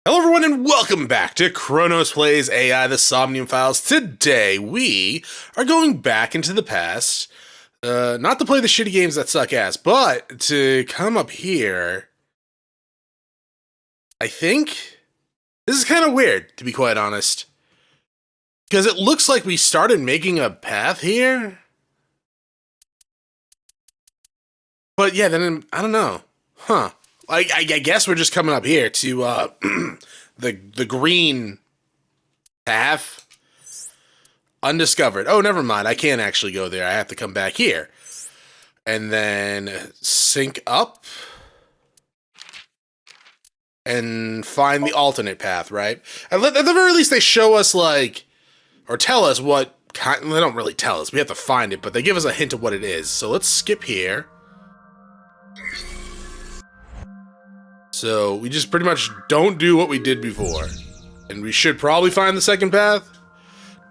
Hello everyone and welcome back to Chronos Plays AI the Somnium Files. Today we are going back into the past, not to play the shitty games that suck ass, but to come up here. I think this is kind of weird, to be quite honest, because it looks like we started making a path here. But yeah, then I don't know. Huh. I guess we're just coming up here to the green path. Undiscovered. Oh, never mind. I can't actually go there. I have to come back here. And then sync up. And find the alternate path, right? At the very least, they show us, like, or tell us what kind. They don't really tell us. We have to find it, but they give us a hint of what it is. So let's skip here. So we just pretty much don't do what we did before. And we should probably find the second path.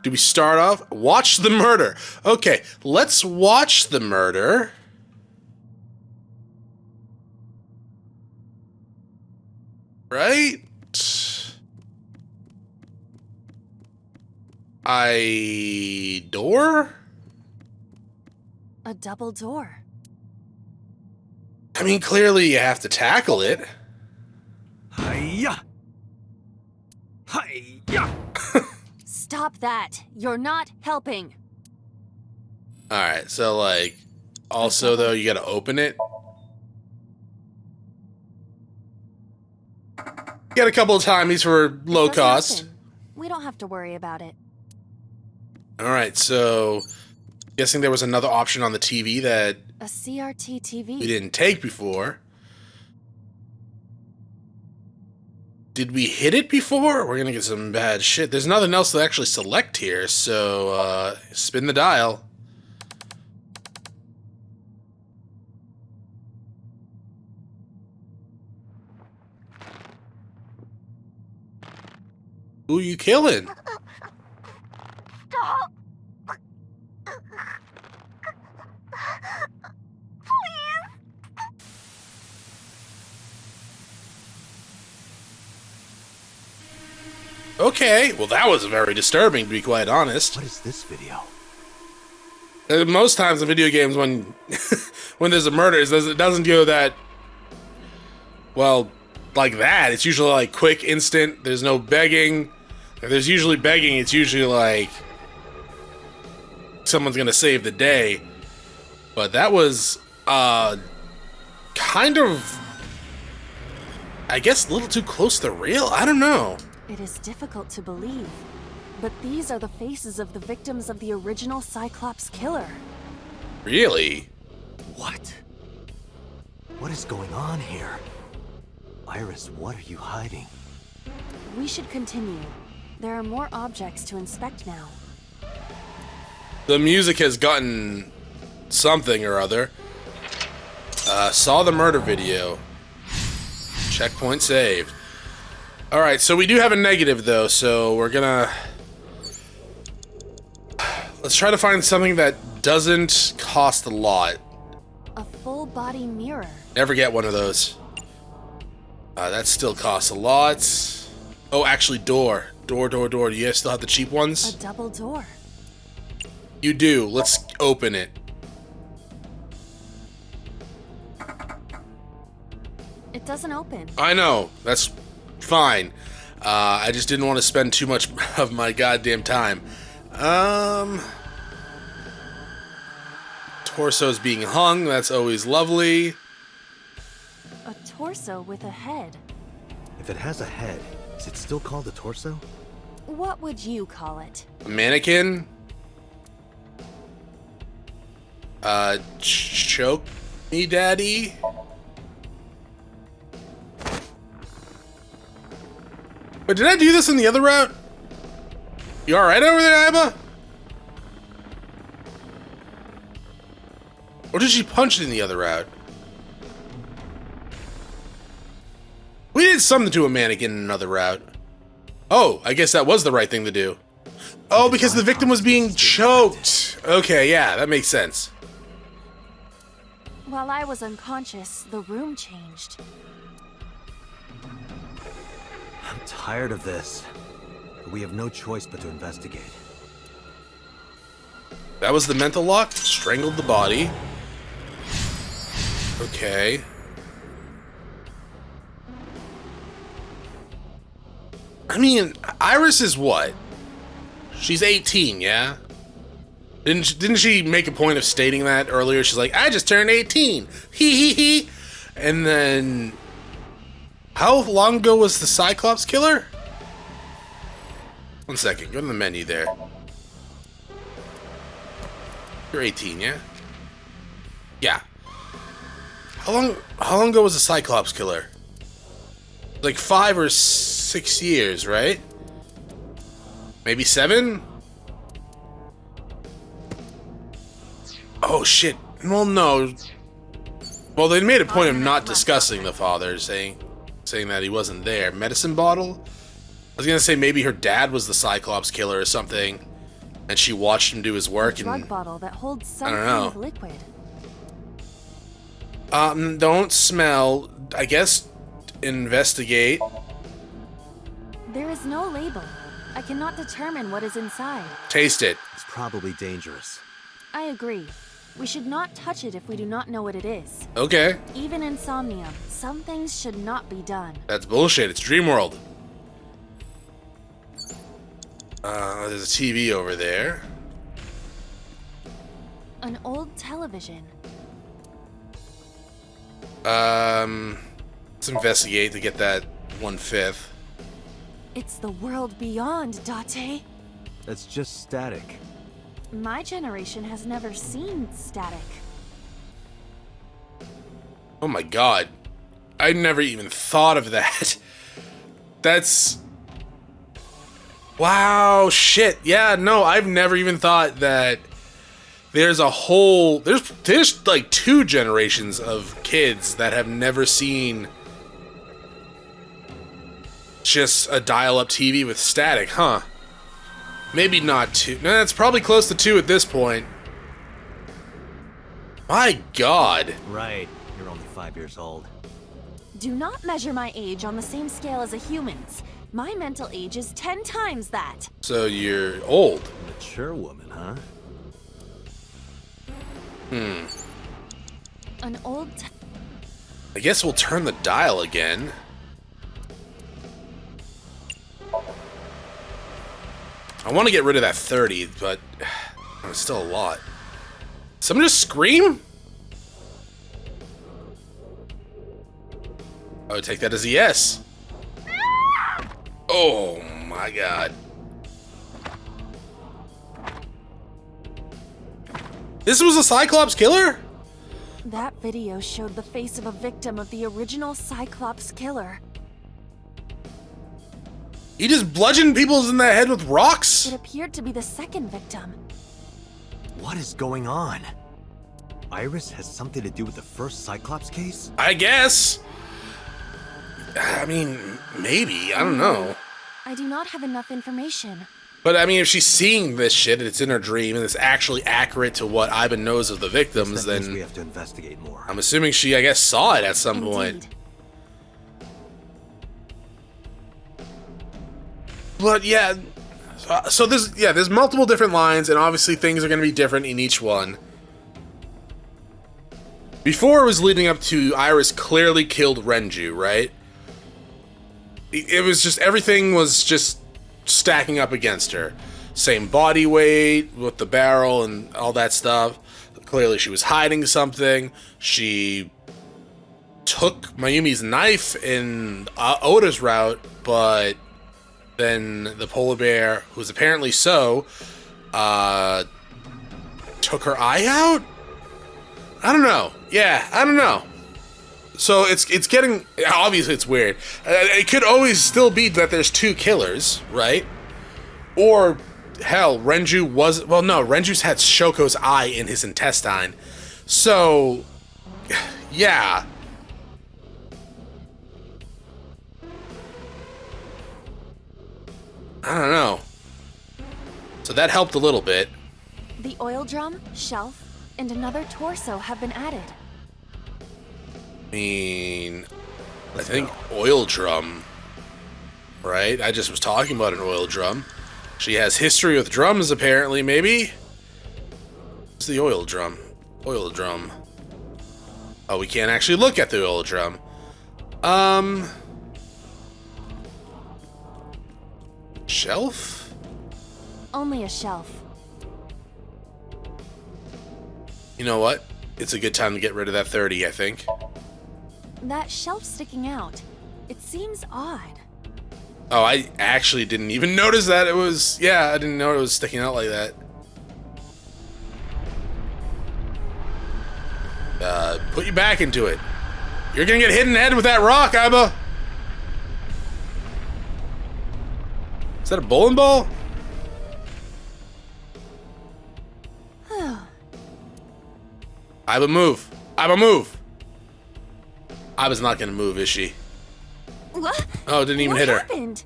Do we start off? Watch the murder. Okay, let's watch the murder. Right? Door? A double door. I mean, clearly you have to tackle it. Hiya! Hiya! Stop that. You're not helping. Alright, so like, also though, you gotta open it. Get a couple of timies for low Doesn't cost. happen. We don't have to worry about it. Alright, so guessing there was another option on the TV that A CRT TV. we didn't take before. Did we hit it before? We're gonna get some bad shit. There's nothing else to actually select here, so spin the dial. Who you killing? Stop! Okay, well that was very disturbing, to be quite honest. What is this video? Most times in video games, when when there's a murder, it doesn't go that well, like that. It's usually like quick, instant. There's no begging. If there's usually begging, it's usually like someone's gonna save the day. But that was kind of, I guess, a little too close to real. I don't know. It is difficult to believe, but these are the faces of the victims of the original Cyclops killer. Really? What? What is going on here? Iris, what are you hiding? We should continue. There are more objects to inspect now. The music has gotten something or other. Saw the murder video. Checkpoint saved. Alright, so we do have a negative though, so we're gonna... Let's try to find something that doesn't cost a lot. A full body mirror. Never get one of those. That still costs a lot. Oh, actually, door. Door. Do you guys still have the cheap A ones? double door. You do. Let's open it. It doesn't open. I know. That's fine. I just didn't want to spend too much of my goddamn time. Torso's being hung. That's always lovely. A torso with a head. If it has a head, is it still called a torso? What would you call it? A mannequin. Choke me, daddy. But did I do this in the other route? You alright over there, Iba? Or did she punch it in the other route? We did something to a mannequin in another route. Oh, I guess that was the right thing to do. Oh, because the victim was being choked. Okay, yeah, that makes sense. While I was unconscious, the room changed. tired of this. But we have no choice but to investigate. That was the mental lock? Strangled the body. Okay. I mean, Iris is what? She's 18, yeah? Didn't she make a point of stating that earlier? She's like, I just turned 18. Hee hee hee. And then... How long ago was the Cyclops killer? 1 second. Go to the menu there. You're 18, yeah? Yeah. How long ago was the Cyclops killer? Like 5 or 6 years, right? Maybe 7? Oh shit. Well, no. Well, they made a point of not discussing the father, saying that he wasn't there. Medicine bottle? I was gonna say maybe her dad was the Cyclops killer or something, and she watched him do his work. A drug bottle that holds some I don't kind know. of liquid. Don't smell. I guess investigate. There is no label. I cannot determine what is inside. Taste it. It's probably dangerous. I agree. We should not touch it if we do not know what it is. Okay. Even in Somnium, some things should not be done. That's bullshit. It's Dreamworld. There's a TV over there. An old television. Let's investigate to get that 1/5. It's the world beyond, Date. That's just static. My generation has never seen static. Oh my god. I never even thought of that. That's... Wow, shit. Yeah, no, I've never even thought that there's a whole... There's like 2 generations of kids that have never seen just a dial-up TV with static, huh? Maybe not 2. No, it's probably close to 2 at this point. My god. Right. You're only 5 years old. Do not measure my age on the same scale as a human's. My mental age is 10 times that. So you're old. Mature woman, huh? An old... I guess we'll turn the dial again. I want to get rid of that 30, but it's still a lot. Someone just scream? I would take that as a yes. Oh my god. This was a Cyclops killer? That video showed the face of a victim of the original Cyclops killer. He just bludgeoned people in the head with rocks? It appeared to be the second victim. What is going on? Iris has something to do with the first Cyclops case? I guess. I mean, maybe. I don't know. I do not have enough information. But I mean, if she's seeing this shit, it's in her dream, and it's actually accurate to what Ivan knows of the victims, That means then we have to investigate more. I'm assuming she, I guess, saw it at some point. Indeed. But yeah, so there's multiple different lines, and obviously things are going to be different in each one. Before it was leading up to Iris clearly killed Renju, right? It was just, everything was just stacking up against her. Same body weight with the barrel and all that stuff. Clearly she was hiding something. She took Mayumi's knife in Oda's route, but then the polar bear, who's apparently took her eye out? I don't know. Yeah, I don't know. So it's getting, obviously it's weird. It could always still be that there's 2 killers, right? Or, hell, Renju was, well no, Renju's had Shoko's eye in his intestine. So, yeah. I don't know. So that helped a little bit. The oil drum, shelf, and another torso have been added. I mean, I think oil drum. Right? I just was talking about an oil drum. She has history with drums, apparently, maybe? It's the oil drum. Oil drum. Oh, we can't actually look at the oil drum. Shelf? Only a shelf. You know what? It's a good time to get rid of that 30, I think. That shelf sticking out. It seems odd. Oh, I actually didn't even notice that it was... Yeah, I didn't know it was sticking out like that. Put you back into it. You're gonna get hit in the head with that rock, Iba! Is that a bowling ball? Iba, move. Iba, move. Iba's not gonna move, is she? What? Oh, didn't even hit her. What happened?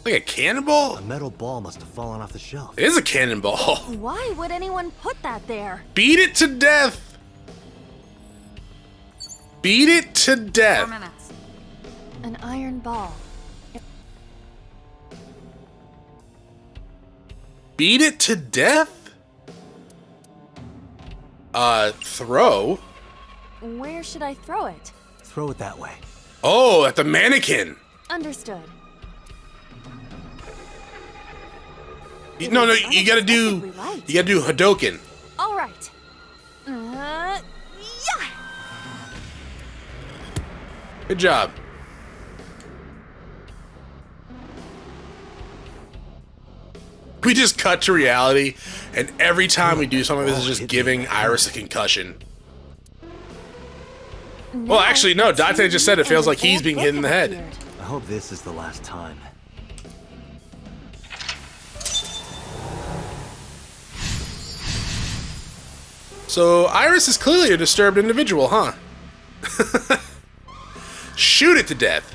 Like a cannonball? A metal ball must have fallen off the shelf. It is a cannonball. Why would anyone put that there? Beat it to death! Beat it to 4 death. minutes. An iron ball. Beat it to death? Throw? Where should I throw it? Throw it that way. Oh, at the mannequin. Understood. No, you gotta do Hadoken. All right. Yeah. Good job. We just cut to reality, and every time we do something, this is just giving Iris a concussion. Well, actually, no. Date just said it feels like he's being hit in the head. I hope this is the last time. So, Iris is clearly a disturbed individual, huh? Shoot it to death.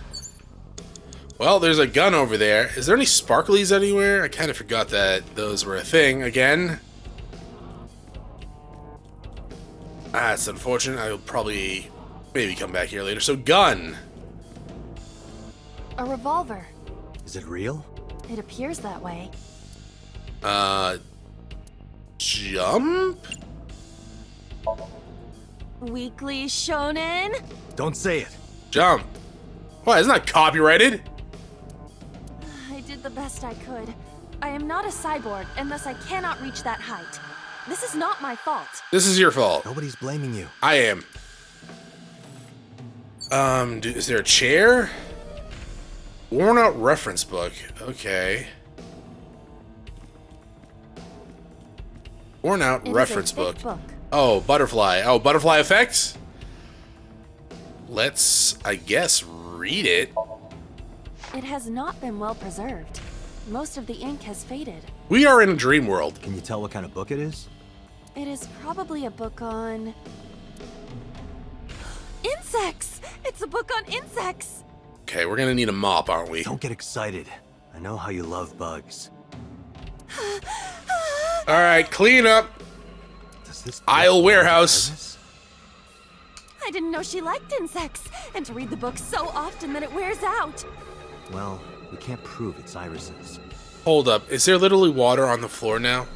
Well, there's a gun over there. Is there any sparklies anywhere? I kind of forgot that those were a thing again. That's unfortunate. I'll probably maybe come back here later. So, gun. A revolver. Is it real? It appears that way. Jump? Weekly Shonen? Don't say it. Jump. Why, isn't that copyrighted? I did the best I could. I am not a cyborg, and thus I cannot reach that height. This is not my fault. This is your fault. Nobody's blaming you. I am. Is there a chair? Worn out reference book. Okay. Worn out It is a reference thick book. Oh, butterfly. Oh, butterfly effects? Let's, I guess, read it. It has not been well preserved. Most of the ink has faded. We are in a dream world. Can you tell what kind of book it is? It is probably a book on... insects! It's a book on insects! Okay, we're gonna need a mop, aren't we? Don't get excited. I know how you love bugs. Alright, clean up. Does this Aisle warehouse. I didn't know she liked insects, and to read the book so often that it wears out. Well, we can't prove it's Iris's. Hold up, is there literally water on the floor now?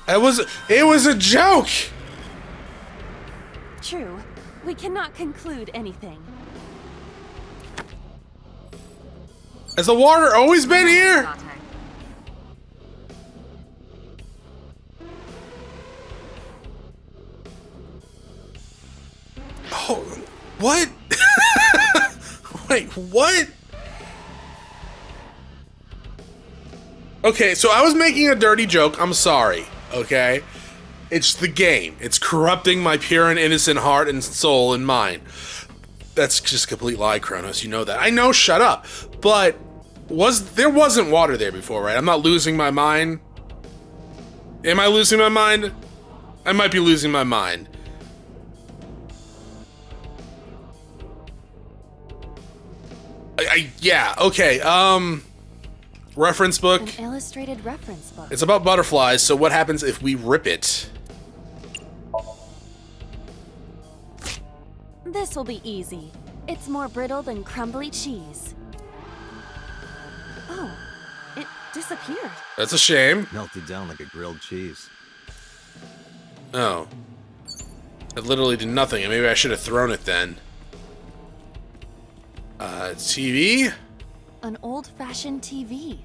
It was a joke! True. We cannot conclude anything. Has the water always been here? Date. Oh, what? Wait, what? Okay, so I was making a dirty joke. I'm sorry, okay? It's the game. It's corrupting my pure and innocent heart and soul and mind. That's just a complete lie, Chronos. You know that. I know, shut up. But there wasn't water there before, right? I'm not losing my mind. Am I losing my mind? I might be losing my mind. Yeah, okay, reference book. An illustrated reference book. It's about butterflies, so what happens if we rip it? This will be easy. It's more brittle than crumbly cheese. Oh, it disappeared. That's a shame. Melted down like a grilled cheese. Oh. It literally did nothing, and maybe I should have thrown it then. TV? An old-fashioned TV.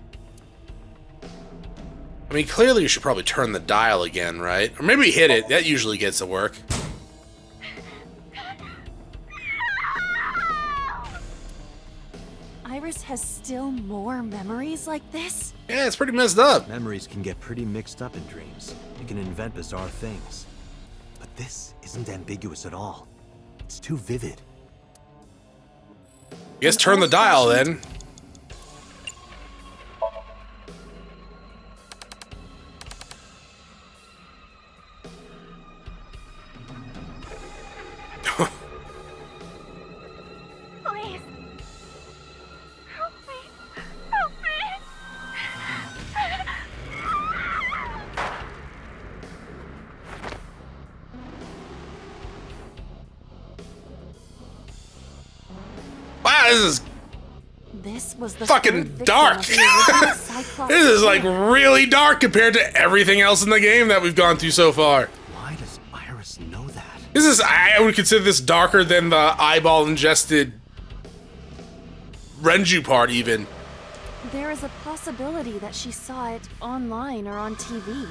I mean, clearly you should probably turn the dial again, right? Or maybe hit it. That usually gets to work. Iris has still more memories like this? Yeah, it's pretty messed up. Memories can get pretty mixed up in dreams. You can invent bizarre things. But this isn't ambiguous at all. It's too vivid. I guess turn the dial then. Please. Help me. Help me. Wow, this is This was the fucking third victim dark. of the original Cyclops This is like killer. really dark compared to everything else in the game that we've gone through so far. Why does Iris know that? This is, I would consider this darker than the eyeball ingested Renju part even. There is a possibility that she saw it online or on TV.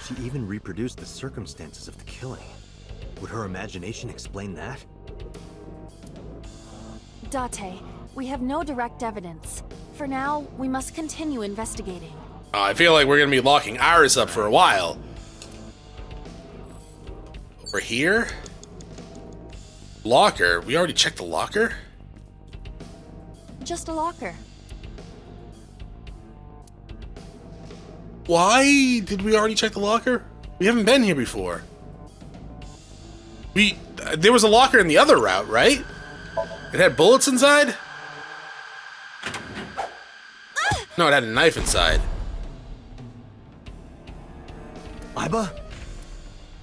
She even reproduced the circumstances of the killing. Would her imagination explain that? Date, we have no direct evidence. For now, we must continue investigating. I feel like we're gonna be locking Iris up for a while. We're here? Locker? We already checked the locker? Just a locker. Why did we already check the locker? We haven't been here before. There was a locker in the other route, right? It had bullets inside? No, it had a knife inside. Iba?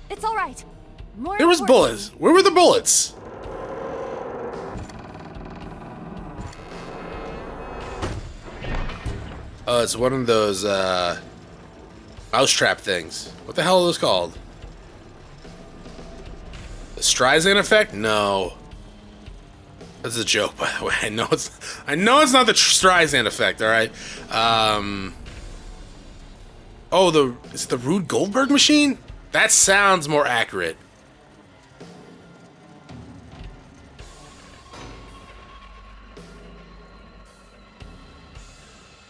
It's all right. More There was importantly- bullets. Where were the bullets? Oh, it's one of those, mousetrap things. What the hell are those called? The Streisand effect? No. That's a joke, by the way. I know it's not the Streisand effect, alright? Oh, is it the Rube Goldberg machine? That sounds more accurate.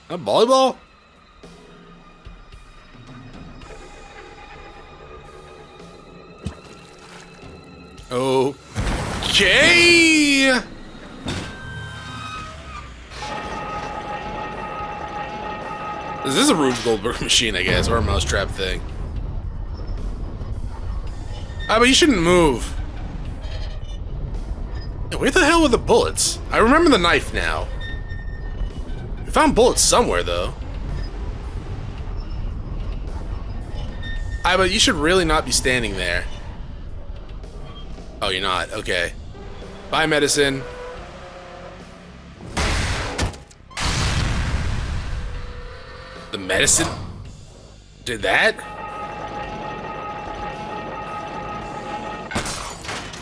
A volleyball? Okay. This is a Rube Goldberg machine, I guess, or a mousetrap thing. Ah, but you shouldn't move. Yeah, where the hell were the bullets? I remember the knife now. We found bullets somewhere, though. Ah, but you should really not be standing there. Oh, you're not. Okay. Bye, medicine. The medicine did that?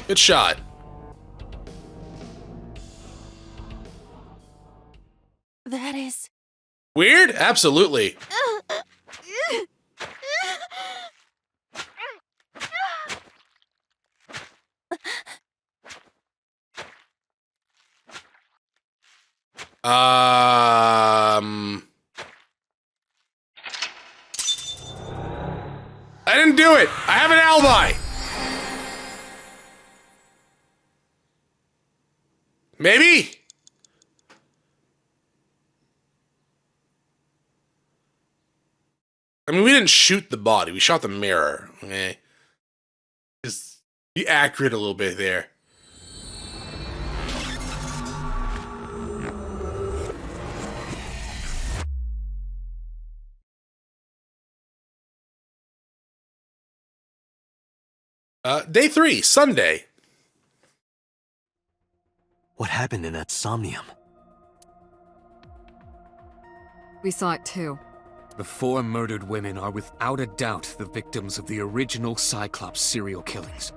Good shot. That is... Weird? Absolutely. I didn't do it. I have an alibi. Maybe? I mean, we didn't shoot the body. We shot the mirror. Okay. Just be accurate a little bit there. Day 3, Sunday. What happened in that Somnium? We saw it too. The 4 murdered women are without a doubt the victims of the original Cyclops serial killings.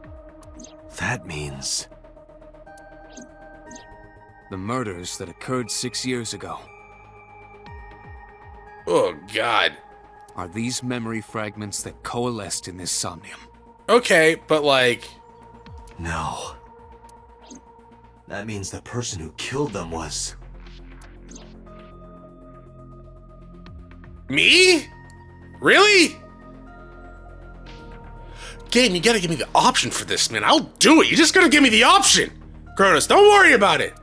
That means... The murders that occurred 6 years ago Oh, God. are these memory fragments that coalesced in this Somnium. Okay, but like... No. That means the person who killed them was... Me? Really? Game, you gotta give me the option for this, man. I'll do it. You just gotta give me the option. Chronos, don't worry about it.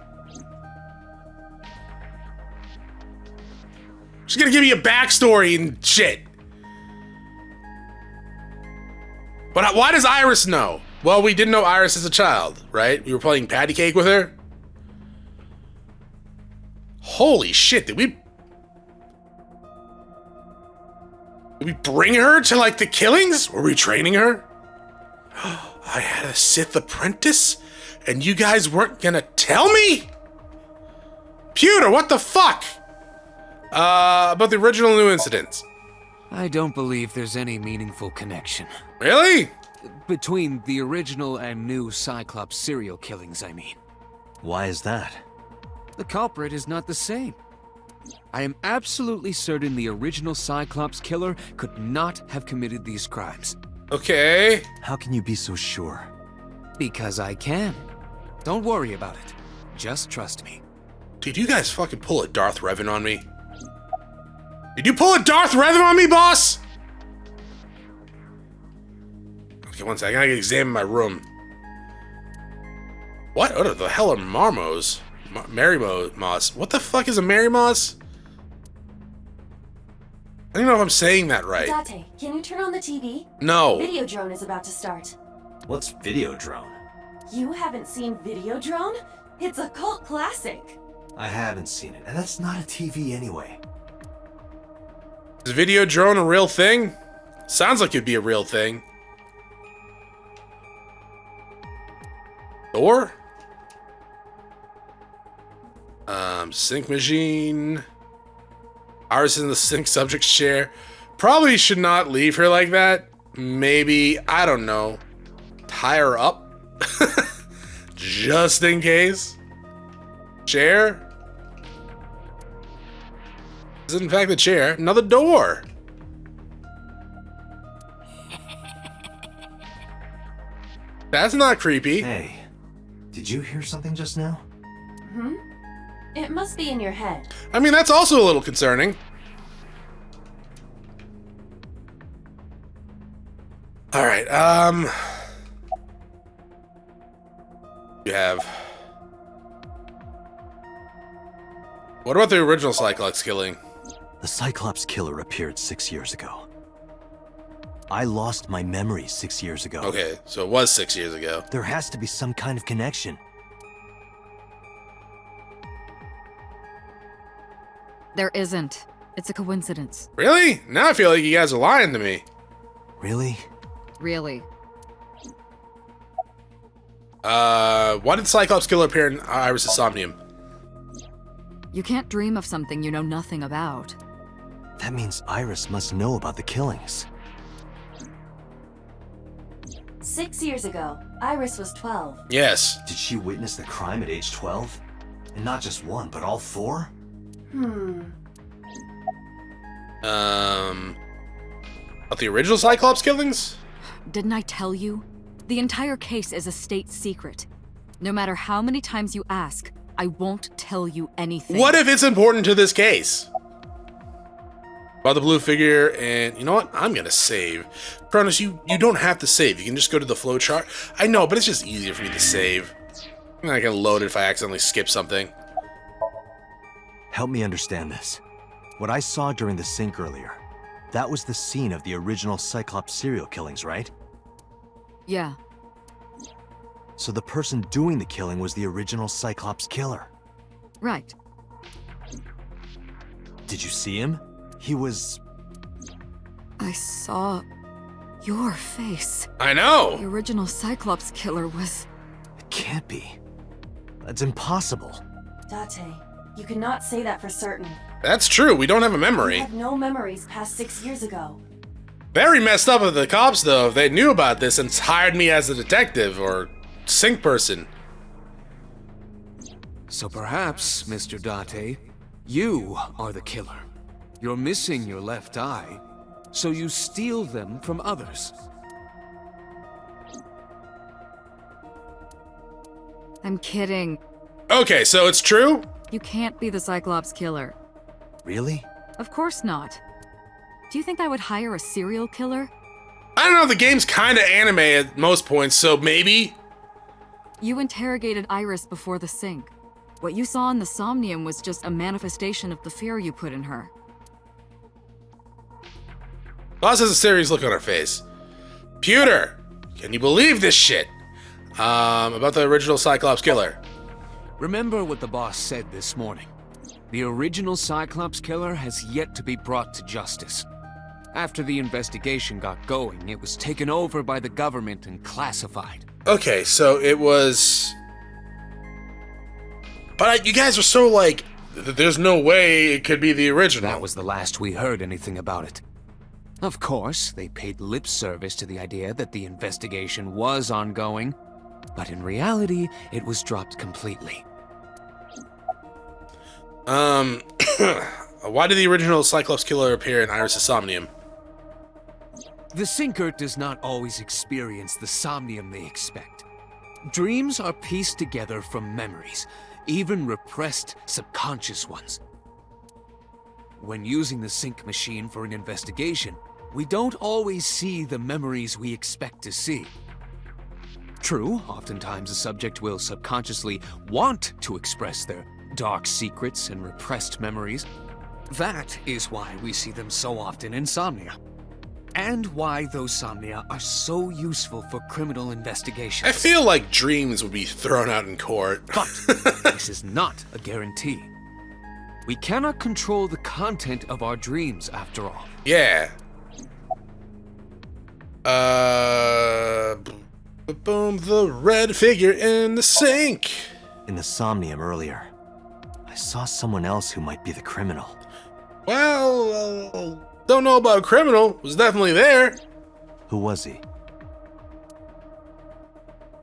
Just gonna give me a backstory and shit. But why does Iris know? Well, we didn't know Iris as a child, right? We were playing patty cake with her. Holy shit, did we bring her to, like, the killings? Were we training her? I had a Sith apprentice, and you guys weren't gonna tell me? Pewter, what the fuck? About the original new incidents. I don't believe there's any meaningful connection. Really? Between the original and new Cyclops serial killings, I mean. Why is that? The culprit is not the same. I am absolutely certain the original Cyclops killer could not have committed these crimes. Okay. How can you be so sure? Because I can. Don't worry about it. Just trust me. Did you guys fucking pull a Darth Revan on me? Did you pull a Darth Revan on me, boss? Okay, one second. I gotta examine my room. What? What the hell are Marmos? Mary Moss. What the fuck is a Mary Moss? I don't even know if I'm saying that right. Date, can you turn on the TV? No. Videodrone is about to start. What's Videodrone? You haven't seen Videodrone? It's a cult classic. I haven't seen it, and that's not a TV anyway. Is Videodrone a real thing? Sounds like it'd be a real thing. Door? Sink machine. Iris in the sink subject's chair. Probably should not leave her like that. Maybe, I don't know, tie her up? Just in case. Chair? This is in fact the chair. Another door. That's not creepy. Hey, did you hear something just now? It must be in your head. I mean, that's also a little concerning. Alright, you have... What about the original Cyclops killing? The Cyclops killer appeared 6 years ago. I lost my memory 6 years ago. Okay, so it was 6 years ago. There has to be some kind of connection. There isn't. It's a coincidence. Really? Now I feel like you guys are lying to me. Really? Really. Why did Cyclops killer appear in Iris' Somnium? You can't dream of something you know nothing about. That means Iris must know about the killings. 6 years ago, Iris was 12. Yes. Did she witness the crime at age 12? And not just one, but all 4? About the original Cyclops killings? Didn't I tell you? The entire case is a state secret. No matter how many times you ask, I won't tell you anything. What if it's important to this case? About the blue figure, and you know what? I'm gonna save. Chronos, you don't have to save. You can just go to the flowchart. I know, but it's just easier for me to save. And I can load it if I accidentally skip something. Help me understand this. What I saw during the sink earlier, that was the scene of the original Cyclops serial killings, right? Yeah. So the person doing the killing was the original Cyclops killer. Right. Did you see him? He was... I saw your face. I know! The original Cyclops killer was... It can't be. That's impossible. Date, You cannot say that for certain. That's true, we don't have a We memory. have no memories past 6 years ago. Very messed up of the cops, though, if they knew about this and hired me as a detective or sync person. So perhaps, Mr. Date, you are the killer. You're missing your left eye, so you steal them from others. I'm kidding. Okay, so it's true? You can't be the Cyclops killer. Really? Of course not. Do you think I would hire a serial killer? I don't know, the game's kinda anime at most points, so maybe? You interrogated Iris before the sync. What you saw in the Somnium was just a manifestation of the fear you put in her. Boss has a serious look on her face. Pewter, can you believe this shit? About the original Cyclops killer. Remember what the boss said this morning. The original Cyclops killer has yet to be brought to justice. After the investigation got going, it was taken over by the government and classified. Okay, so it was... But you guys are so like, there's no way it could be the original. That was the last we heard anything about it. Of course, they paid lip service to the idea that the investigation was ongoing, but in reality, it was dropped completely. Why did the original Cyclops killer appear in Iris' Somnium? The Sinker does not always experience the somnium they expect. Dreams are pieced together from memories, even repressed subconscious ones. When using the sync machine for an investigation, we don't always see the memories we expect to see. True, oftentimes a subject will subconsciously want to express their dark secrets and repressed memories. That is why we see them so often in Somnia. And why those Somnia are so useful for criminal investigations. I feel like dreams would be thrown out in court. But this is not a guarantee. We cannot control the content of our dreams, after all. Yeah. Boom, the red figure in the sink. In the Somnium earlier, I saw someone else who might be the criminal. Well, don't know about a criminal. Was definitely there. Who was he?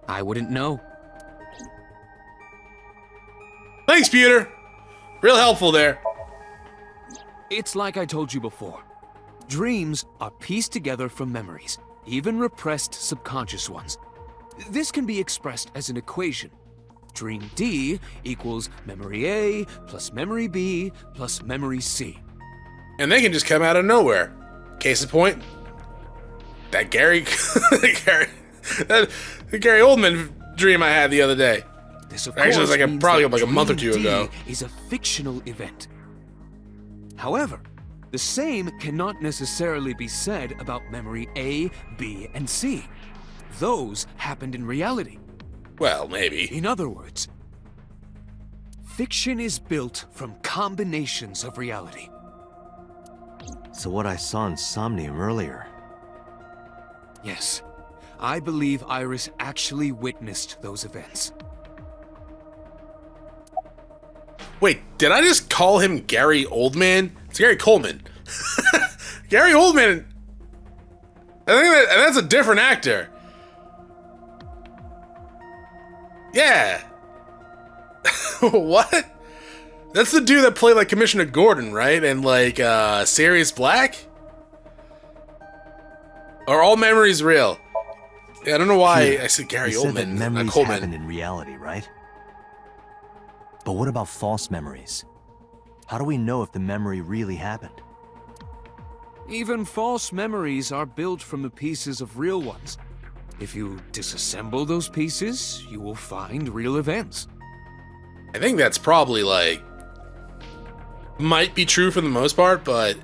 I wouldn't know. Thanks, Peter. Real helpful there. It's like I told you before. Dreams are pieced together from memories, even repressed subconscious ones. This can be expressed as an equation. Dream D equals memory A plus memory B plus memory C. And they can just come out of nowhere. Case in point, that Gary Oldman dream I had the other day. This, of Actually, it was course, like means probably that like a month or Dream two D ago. is a fictional event. However, the same cannot necessarily be said about memory A, B, and C. Those happened in reality. Well, maybe. In other words, fiction is built from combinations of reality. So what I saw in Somnium earlier. Yes, I believe Iris actually witnessed those events. Wait, did I just call him Gary Oldman? It's Gary Coleman. Gary Oldman. I think that's a different actor. Yeah. What? That's the dude that played like Commissioner Gordon, right? And like Sirius Black? Are all memories real? Yeah, I don't know why I said Gary You said that Oldman, not memories Coleman. happen in reality, right? But what about false memories? How do we know if the memory really happened? Even false memories are built from the pieces of real ones. If you disassemble those pieces, you will find real events. I think that's probably like might be true for the most part, but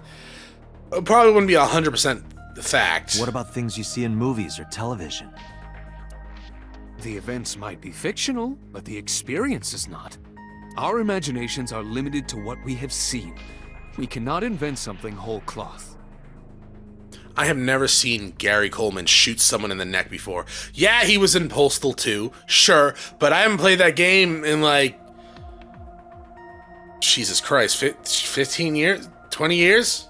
it probably wouldn't be 100% fact. What about things you see in movies or television? The events might be fictional, but the experience is not. Our imaginations are limited to what we have seen. We cannot invent something whole cloth. I have never seen Gary Coleman shoot someone in the neck before. Yeah, he was in Postal 2, sure, but I haven't played that game in like Jesus Christ, 15 years? 20 years?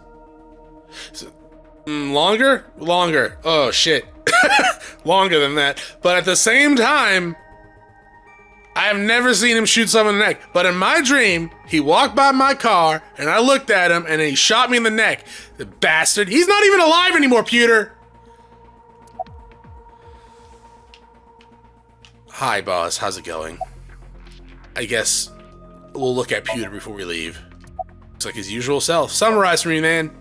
Longer? Longer. Oh, shit. Longer than that. But at the same time, I have never seen him shoot someone in the neck. But in my dream, he walked by my car, and I looked at him, and he shot me in the neck. The bastard. He's not even alive anymore, Pewter. Hi, boss. How's it going? I guess we'll look at Pewter before we leave. Looks like his usual self. Summarize for me, man.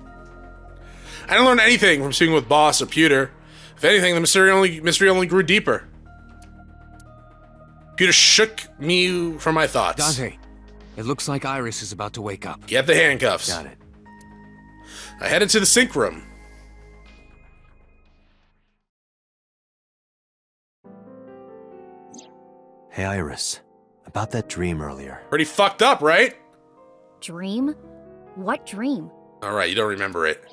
I didn't learn anything from speaking with Boss or Pewter. If anything, the mystery only grew deeper. Pewter shook me from my thoughts. Dante, it looks like Iris is about to wake up. Get the handcuffs. Got it. I headed to the sink room. Hey, Iris. About that dream earlier. Pretty fucked up, right? Dream? What dream? Alright, you don't remember it.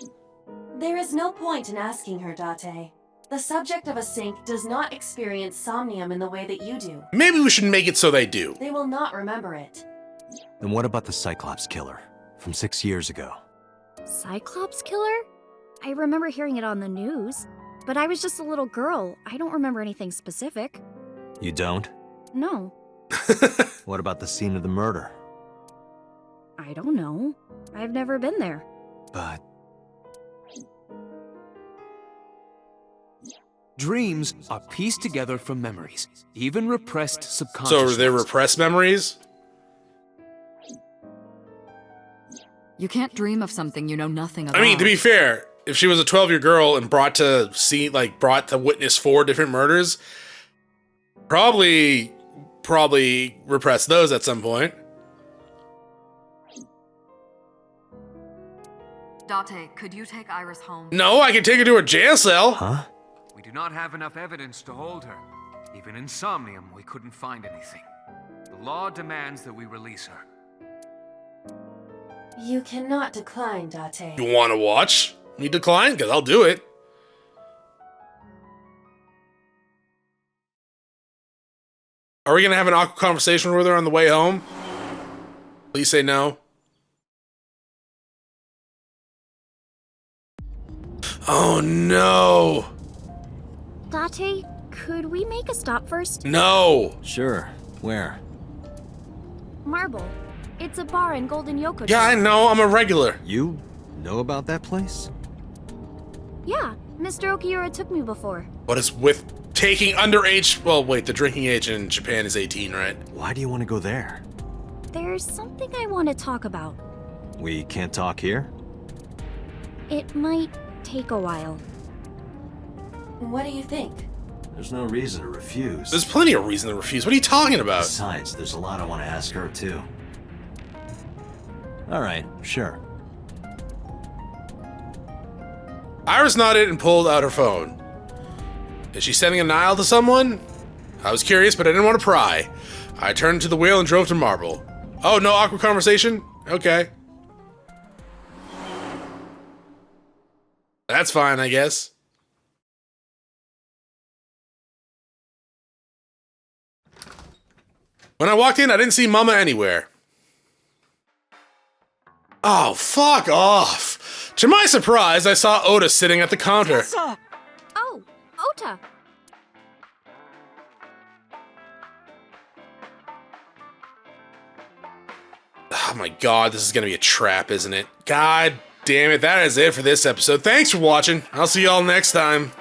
There is no point in asking her, Date. The subject of a sink does not experience somnium in the way that you do. Maybe we should make it so they do. They will not remember it. Then what about the Cyclops killer from 6 years ago? Cyclops killer? I remember hearing it on the news, but I was just a little girl. I don't remember anything specific. You don't? No, What about the scene of the murder? I don't know. I've never been there. But Dreams are pieced together from memories, even repressed So subconscious. they ones. repressed memories? You can't dream of something you know nothing about. I mean, to be fair, if she was a 12-year girl and brought to witness 4 different murders, probably repressed those at some point. Date, could you take Iris home? No, I can take her to a jail cell. huh? We do not have enough evidence to hold her. Even in Somnium, we couldn't find anything. The law demands that we release her. You cannot decline, Date. You want to watch me decline? Because I'll do it. Are we going to have an awkward conversation with her on the way home? Please say no. Oh, no. Date, could we make a stop first? No. Sure. Where? Marble. It's a bar in Golden Yoko. Yeah, I know. I'm a regular. You know about that place? Yeah, Mr. Okiura took me before. But it's with taking underage... Well, wait, the drinking age in Japan is 18, right? Why do you want to go there? There's something I want to talk about. We can't talk here? It might take a while. What do you think? There's no reason to refuse. There's plenty of reason to refuse. What are you talking about? Besides, there's a lot I want to ask her, too. Alright, sure. Iris nodded and pulled out her phone. Is she sending a Nile to someone? I was curious, but I didn't want to pry. I turned to the wheel and drove to Marble. Oh, no awkward conversation? Okay. That's fine, I guess. When I walked in, I didn't see Mama anywhere. Oh, fuck off. To my surprise, I saw Oda sitting at the counter. Oh, Ota! Oh my god, this is gonna be a trap, isn't it? God damn it, that is it for this episode. Thanks for watching. I'll see y'all next time.